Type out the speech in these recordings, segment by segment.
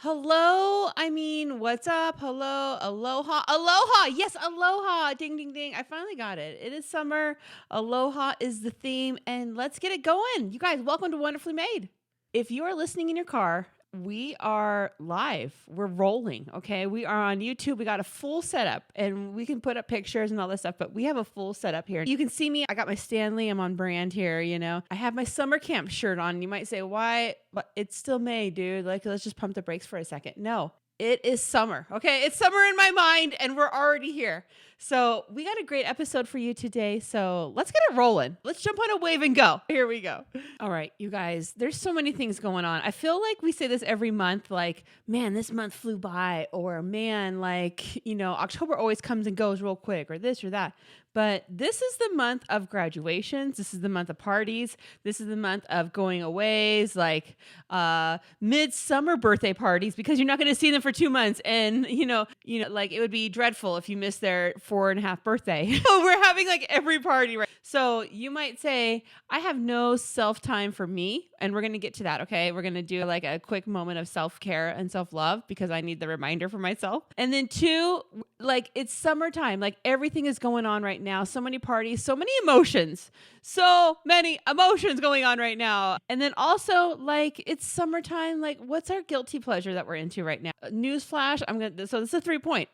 Hello. I mean, what's up? Hello. Aloha. Aloha. Yes, aloha. Ding, ding, ding. I finally got it. It is summer. Aloha is the theme. And let's get it going. You guys, welcome to Wonderfully Made. If you are listening in your car, we are live. We're rolling. Okay. We are on YouTube. We got a full setup and we can put up pictures and all this stuff, but we have a full setup here. You can see me. I got my Stanley. I'm on brand here. I have my summer camp shirt on. You might say, why? But it's still May, dude. Like, let's just pump the brakes for a second. No, it is summer. Okay. It's summer in my mind and we're already here. So we got a great episode for you today. So let's get it rolling. Let's jump on a wave and go. Here we go. All right, you guys, there's so many things going on. I feel like we say this every month, like, man, this month flew by, or man, October always comes and goes real quick, or this or that. But this is the month of graduations. This is the month of parties. This is the month of going aways, like midsummer birthday parties, because you're not going to see them for 2 months. And, like it would be dreadful if you missed their 4.5 birthday. We're having like every party, right? So you might say, I have no self-time for me. And we're going to get to that, okay? We're going to do like a quick moment of self-care and self-love because I need the reminder for myself. And then 2, like it's summertime. Like everything is going on right now. So many parties, so many emotions going on right now. And then also like it's summertime. Like what's our guilty pleasure that we're into right now? Newsflash. So this is a 3-pointers.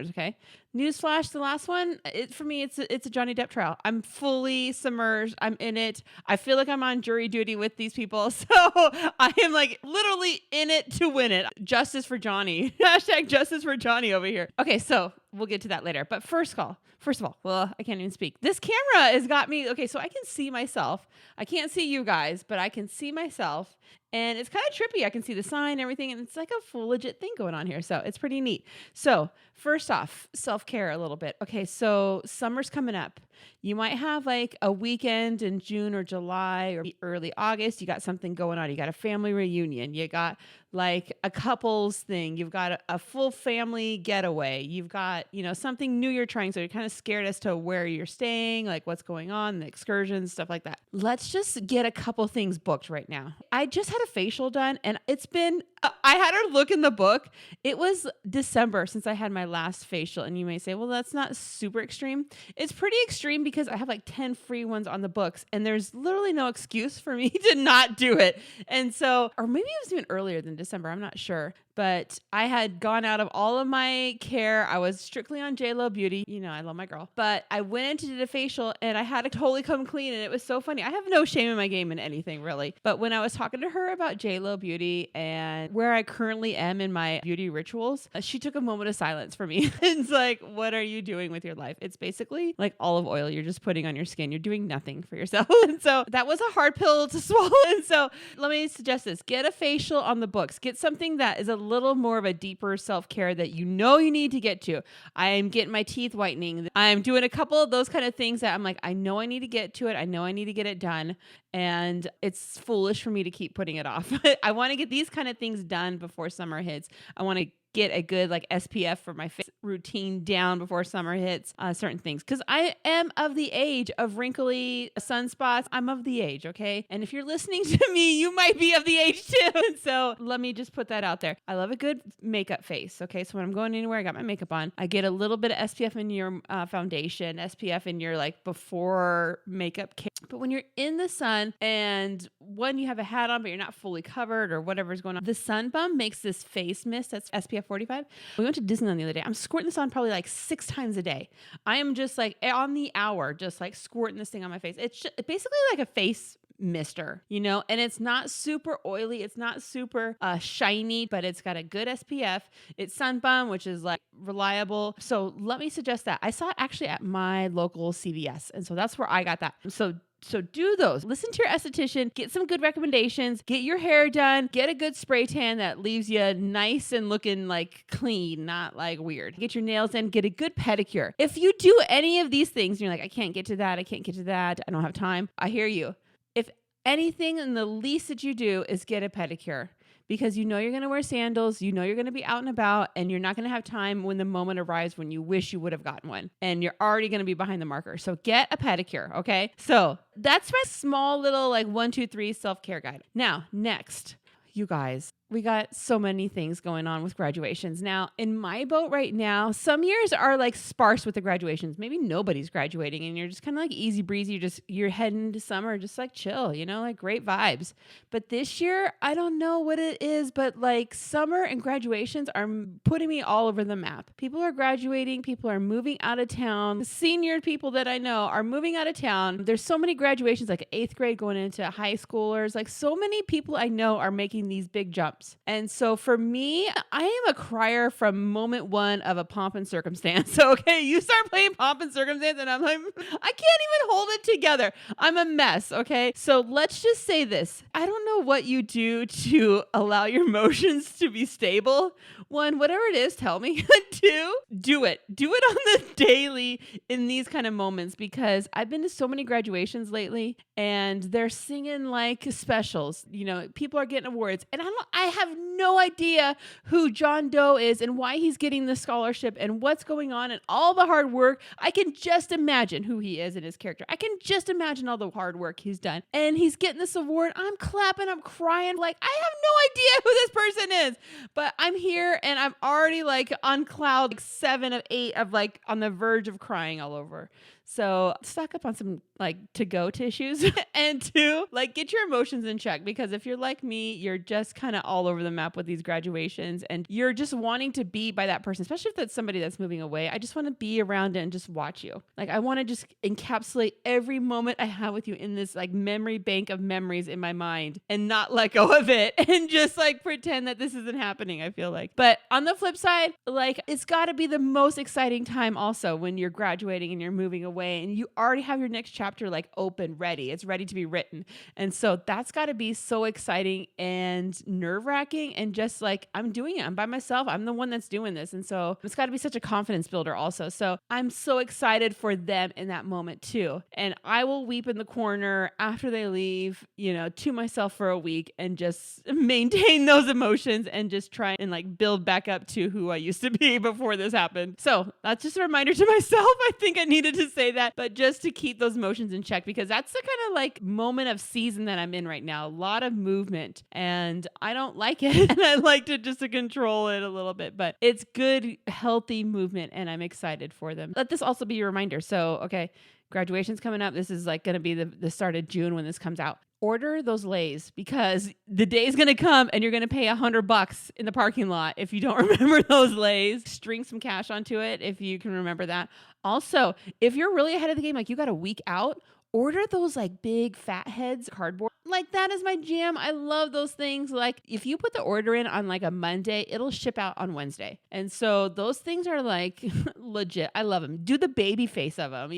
Okay. Newsflash. The last one, for me, it's a Johnny Depp trial. I'm fully submerged. I'm in it. I feel like I'm on jury duty with these people. So I am like literally in it to win it. Justice for Johnny. Hashtag justice for Johnny over here. Okay. So we'll get to that later. But first of all, well, I can't even speak. This camera has got me. Okay. So I can see myself. I can't see you guys, but I can see myself. And it's kind of trippy. I can see the sign, everything, and it's like a full legit thing going on here. So it's pretty neat. So first off, self-care a little bit. Okay, so summer's coming up. You might have like a weekend in June or July or early August. You got something going on. You got a family reunion. You got like a couples thing. You've got a full family getaway. You've got, something new you're trying. So you're kind of scared as to where you're staying, like what's going on, the excursions, stuff like that. Let's just get a couple things booked right now. I just had a facial done and I had her look in the book. It was December since I had my last facial. And you may say, well, that's not super extreme. It's pretty extreme because I have like 10 free ones on the books and there's literally no excuse for me to not do it. And so, or maybe it was even earlier than December. I'm not sure. But I had gone out of all of my care. I was strictly on JLo Beauty. I love my girl. But I went in to do the facial and I had to totally come clean. And it was so funny. I have no shame in my game in anything, really. But when I was talking to her about JLo Beauty and where I currently am in my beauty rituals, she took a moment of silence for me. It's like, what are you doing with your life? It's basically like olive oil you're just putting on your skin. You're doing nothing for yourself. And so that was a hard pill to swallow. And so let me suggest this. Get a facial on the books. Get something that is a little more of a deeper self-care that you need to get to. I am getting my teeth whitening. I'm doing a couple of those kind of things that I'm like, I know I need to get to it. I know I need to get it done. And it's foolish for me to keep putting it off. I want to get these kind of things done before summer hits. I want to get a good like SPF for my face routine down before summer hits, certain things. Because I am of the age of wrinkly sunspots. I'm of the age, okay? And if you're listening to me, you might be of the age too. And so let me just put that out there. I love a good makeup face, okay? So when I'm going anywhere, I got my makeup on. I get a little bit of SPF in your foundation, SPF in your like before makeup care. But when you're in the sun and when you have a hat on, but you're not fully covered or whatever's going on, the Sun Bum makes this face mist that's SPF 45. We went to Disneyland the other day. I'm squirting this on probably like 6 times a day. I am just like on the hour, just like squirting this thing on my face. It's basically like a face mister, and it's not super oily. It's not super shiny, but it's got a good SPF. It's Sun Bum, which is like reliable. So let me suggest that. I saw it actually at my local CVS. And so that's where I got that. So do those. Listen to your esthetician, get some good recommendations, get your hair done, get a good spray tan that leaves you nice and looking like clean, not like weird. Get your nails in, get a good pedicure. If you do any of these things, and you're like, I can't get to that, I don't have time. I hear you. If anything and the least that you do is get a pedicure, because you're going to wear sandals, you're going to be out and about, and you're not going to have time when the moment arrives when you wish you would have gotten one, and you're already going to be behind the marker. So get a pedicure, okay? So that's my small little like 1, 2, 3 self-care guide. Now, next, you guys, We got so many things going on with graduations. Now, in my boat right now, some years are like sparse with the graduations. Maybe nobody's graduating and you're just kind of like easy breezy. You're heading to summer, just like chill, like great vibes. But this year, I don't know what it is, but like summer and graduations are putting me all over the map. People are graduating. People are moving out of town. The senior people that I know are moving out of town. There's so many graduations, like 8th grade going into high schoolers. Like so many people I know are making these big jumps. And so for me, I am a crier from moment one of a pomp and circumstance. So, okay, you start playing pomp and circumstance and I'm like, I can't even hold it together. I'm a mess. Okay. So let's just say this. I don't know what you do to allow your emotions to be stable. One, whatever it is, tell me. Two, do it. Do it on the daily in these kind of moments, because I've been to so many graduations lately and they're singing like specials. People are getting awards and I have no idea who John Doe is and why he's getting the scholarship and what's going on and all the hard work. I can just imagine who he is and his character. I can just imagine all the hard work he's done. And he's getting this award. I'm clapping, I'm crying. Like, I have no idea who this person is, but I'm here and I'm already like on cloud 7 of 8 of like on the verge of crying all over. So stock up on some like to-go tissues and 2, like get your emotions in check, because if you're like me, you're just kind of all over the map with these graduations and you're just wanting to be by that person, especially if that's somebody that's moving away. I just want to be around it and just watch you. Like I want to just encapsulate every moment I have with you in this like memory bank of memories in my mind and not let go of it and just like pretend that this isn't happening, I feel like. But on the flip side, like it's got to be the most exciting time also when you're graduating and you're moving away and you already have your next chapter like open, ready. It's ready to be written. And so that's got to be so exciting and nerve-wracking and just like, I'm doing it. I'm by myself. I'm the one that's doing this. And so it's got to be such a confidence builder also. So I'm so excited for them in that moment too. And I will weep in the corner after they leave, to myself for a week and just maintain those emotions and just try and like build back up to who I used to be before this happened. So that's just a reminder to myself. I think I needed to say that, but just to keep those emotions in check, because that's the kind of like moment of season that I'm in right now. A lot of movement and I don't like it. And I like to just to control it a little bit, but it's good, healthy movement and I'm excited for them. Let this also be your reminder. So, okay, graduation's coming up. This is like going to be the start of June when this comes out. Order those lays, because the day is going to come and you're going to pay $100 in the parking lot if you don't remember those lays. String some cash onto it if you can remember that. Also, if you're really ahead of the game, like you got a week out, order those like big fat heads cardboard. Like that is my jam. I love those things. Like if you put the order in on like a Monday, it'll ship out on Wednesday. And so those things are like legit. I love them. Do the baby face of them,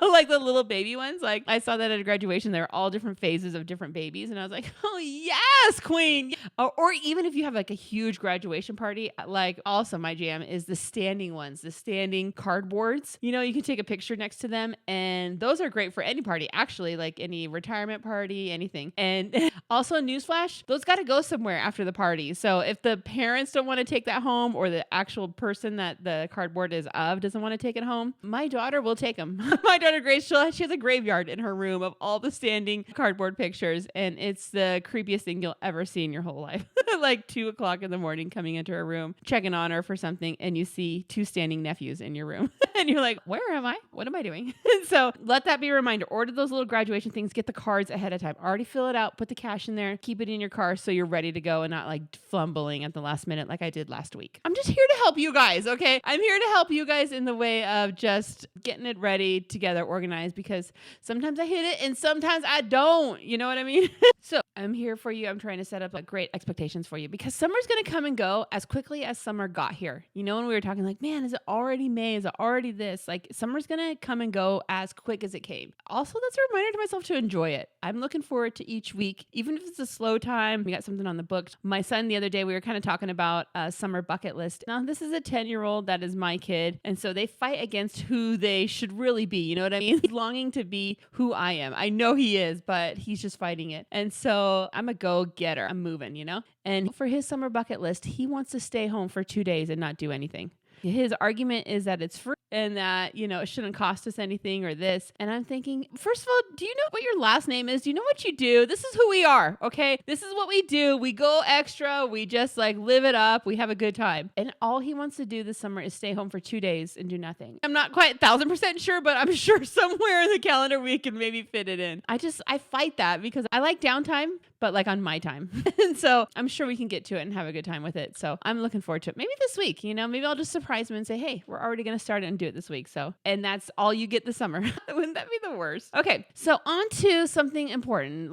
like the little baby ones. Like I saw that at a graduation. They're all different phases of different babies. And I was like, oh yes, queen. Or even if you have like a huge graduation party, like also my jam is the standing ones, the standing cardboards. You can take a picture next to them and those are great for any party, actually, like any retirement party, anything. And also newsflash, those got to go somewhere after the party. So if the parents don't want to take that home or the actual person that the cardboard is of doesn't want to take it home, my daughter will take them. My daughter Grace, she has a graveyard in her room of all the standing cardboard pictures. And it's the creepiest thing you'll ever see in your whole life. Like 2:00 in the morning coming into her room, checking on her for something. And you see 2 standing nephews in your room. And you're like, where am I? What am I doing? So let that be a reminder. Order those little graduation things. Get the cards ahead of time. Already fill it out. Put the cash in there. Keep it in your car so you're ready to go and not like fumbling at the last minute like I did last week. I'm just here to help you guys, okay? I'm here to help you guys in the way of just getting it ready, together, organized, because sometimes I hit it and sometimes I don't. You know what I mean? So I'm here for you. I'm trying to set up like great expectations for you, because summer's going to come and go as quickly as summer got here. When we were talking like, man, is it already May? Is it already this? Like summer's going to come and go as quick as it came. Also, that's a reminder to myself to enjoy it. I'm looking forward to each week, even if it's a slow time. We got something on the books. My son, the other day, we were kind of talking about a summer bucket list. Now, this is a 10-year-old that is my kid. And so they fight against who they should really be. You know what I mean? He's longing to be who I am. I know he is, but he's just fighting it. And so I'm a go-getter. I'm moving, And for his summer bucket list, he wants to stay home for 2 days and not do anything. His argument is that it's free and that, it shouldn't cost us anything or this. And I'm thinking, first of all, do you know what your last name is? Do you know what you do? This is who we are, okay? This is what we do. We go extra. We just like live it up. We have a good time. And all he wants to do this summer is stay home for 2 days and do nothing. I'm not quite 1,000% sure, but I'm sure somewhere in the calendar we can maybe fit it in. I fight that because I like downtime, but like on my time. And so I'm sure we can get to it and have a good time with it. So I'm looking forward to it. Maybe this week, maybe I'll just surprise him and say, hey, we're already going to start it and do it this week. So, and that's all you get this summer. Wouldn't that be the worst? Okay. So on to something important.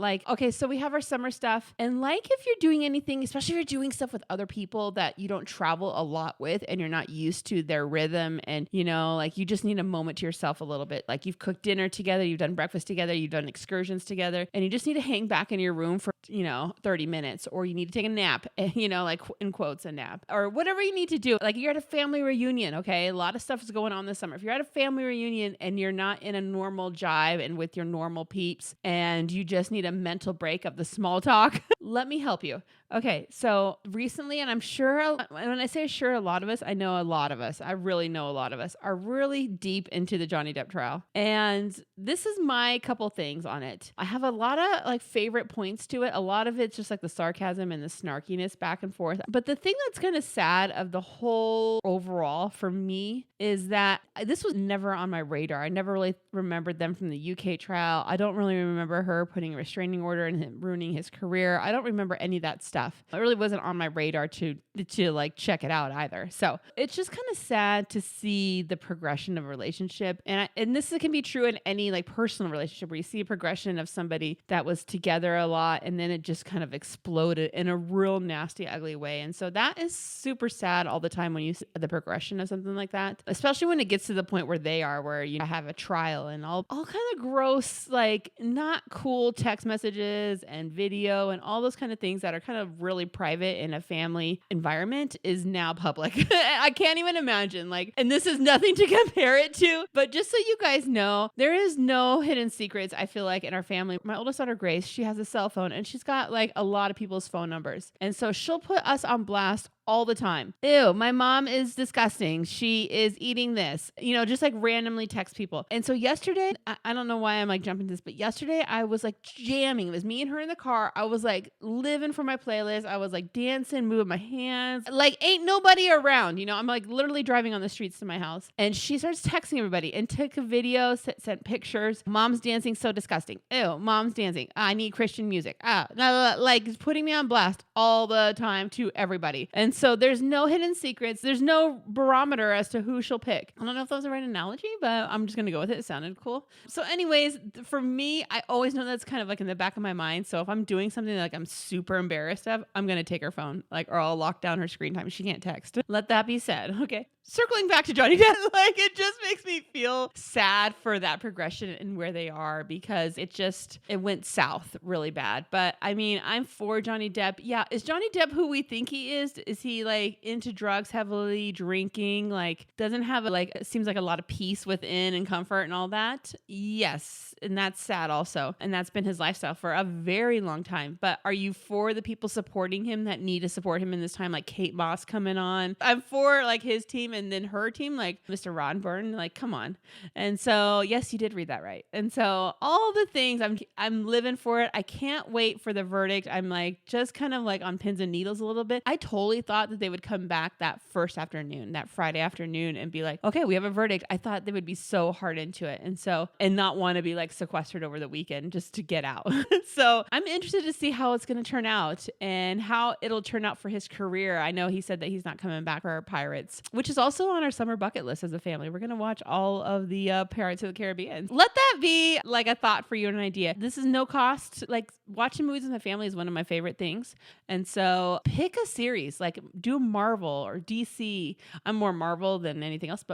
So we have our summer stuff. And if you're doing anything, especially if you're doing stuff with other people that you don't travel a lot with and you're not used to their rhythm and, you just need a moment to yourself a little bit. Like you've cooked dinner together, you've done breakfast together, you've done excursions together, and you just need to hang back in your room for 30 minutes, or you need to take a nap, like in quotes, a nap, or whatever you need to do. Like you're at a family reunion, okay? A lot of stuff is going on this summer. If you're at a family reunion and you're not in a normal jive and with your normal peeps and you just need a mental break of the small talk, let me help you. Okay, so recently, and I'm sure, when I say sure, a lot of us, I know a lot of us, I really know a lot of us are really deep into the Johnny Depp trial. And this is my couple things on it. I have a lot of favorite points to it. A lot of it's just the sarcasm and the snarkiness back and forth. But the thing that's kind of sad of the whole overall for me is that this was never on my radar. I never really remembered them from the UK trial. I don't really remember her putting a restraining order and him ruining his career. I don't remember any of that stuff. It really wasn't on my radar to check it out either. So it's just kind of sad to see the progression of a relationship. And this can be true in any personal relationship where you see a progression of somebody that was together a lot and then it just kind of exploded in a real nasty, ugly way. And so that is super sad all the time when you see the progression of something like that, especially when it gets to the point where they are, where you have a trial and all kind of gross, not cool text messages and video and all those kind of things that are kind of really private in a family environment is now public. I can't even imagine. And this is nothing to compare it to, but just so you guys know, there is no hidden secrets. I feel like in our family, my oldest daughter, Grace, she has a cell phone and she's got a lot of people's phone numbers. And so she'll put us on blast all the time. Ew, my mom is disgusting. She is eating this, just randomly text people. And so yesterday, I don't know why I'm jumping this, but yesterday I was jamming. It was me and her in the car. I was living for my playlist. I was dancing, moving my hands. Ain't nobody around, I'm literally driving on the streets to my house. And she starts texting everybody and took a video, sent pictures. Mom's dancing, so disgusting. Ew, mom's dancing. I need Christian music. Putting me on blast all the time to everybody. And so there's no hidden secrets. There's no barometer as to who she'll pick. I don't know if that was the right analogy, but I'm just going to go with it. It sounded cool. So anyways, for me, I always know that's kind of in the back of my mind. So if I'm doing something I'm super embarrassed of, I'm going to take her phone, or I'll lock down her screen time. She can't text. Let that be said. Okay. Circling back to Johnny Depp, it just makes me feel sad for that progression and where they are, because it went south really bad. But I mean, I'm for Johnny Depp. Yeah. Is Johnny Depp who we think he is? Is he into drugs, heavily drinking, doesn't have it seems like a lot of peace within and comfort and all that? Yes. And that's sad also. And that's been his lifestyle for a very long time. But are you for the people supporting him that need to support him in this time, like Kate Moss coming on? I'm for his team and then her team, Mr. Rodburn, come on. And so, yes, you did read that right. And so all the things, I'm living for it. I can't wait for the verdict. I'm just kind of on pins and needles a little bit. I totally thought that they would come back that first afternoon, that Friday afternoon, and be okay, we have a verdict. I thought they would be so hard into it. And not want to be sequestered over the weekend just to get out. So I'm interested to see how it's going to turn out and how it'll turn out for his career. I know he said that he's not coming back for Pirates, which is also on our summer bucket list as a family. We're going to watch all of the Pirates of the Caribbean. Let that be a thought for you and an idea. This is no cost. Watching movies with my family is one of my favorite things. And so pick a series, do Marvel or DC. I'm more Marvel than anything else,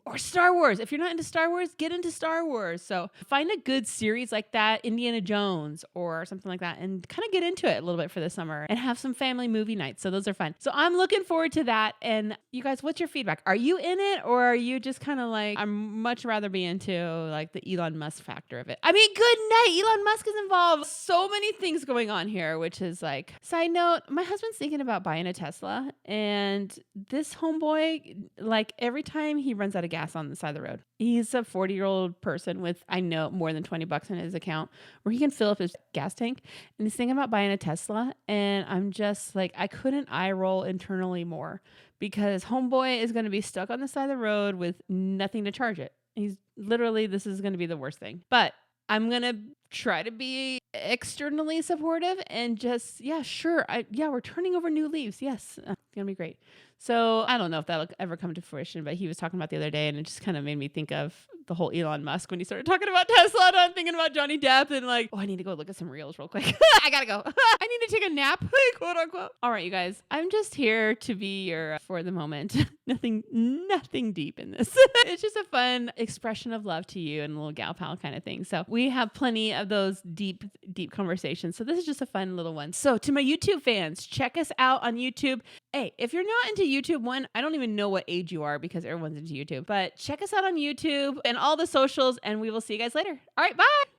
or Star Wars. If you're not into Star Wars, get into Star Wars. So find a good series like that, Indiana Jones or something like that, and kind of get into it a little bit for the summer and have some family movie nights. So those are fun. So I'm looking forward to that. And you guys, what's your feedback? track. Are you in it, or are you just kind of like, I'm much rather be into like the Elon Musk factor of it? I mean, good night. Elon Musk is involved. So many things going on here, which is like, side note, my husband's thinking about buying a Tesla, and this homeboy, like every time he runs out of gas on the side of the road, he's a 40-year-old person with, I know, more than $20 in his account where he can fill up his gas tank, and he's thinking about buying a Tesla. And I'm just like, I couldn't eye roll internally more, because homeboy is going to be stuck on the side of the road with nothing to charge it. He's literally, this is going to be the worst thing. But I'm going to try to be externally supportive and just, yeah, sure. We're turning over new leaves. Yes. It's going to be great. So I don't know if that'll ever come to fruition, but he was talking about the other day, and it just kind of made me think of the whole Elon Musk when he started talking about Tesla. And I'm thinking about Johnny Depp and like, oh, I need to go look at some reels real quick. I gotta go. I need to take a nap, quote unquote. All right, you guys, I'm just here to be your, for the moment, nothing deep in this. It's just a fun expression of love to you and a little gal pal kind of thing. So we have plenty of those deep conversations. So this is just a fun little one. So to my YouTube fans, check us out on YouTube. Hey, if you're not into YouTube, one, I don't even know what age you are because everyone's into YouTube, but check us out on YouTube and all the socials, and we will see you guys later. All right, bye.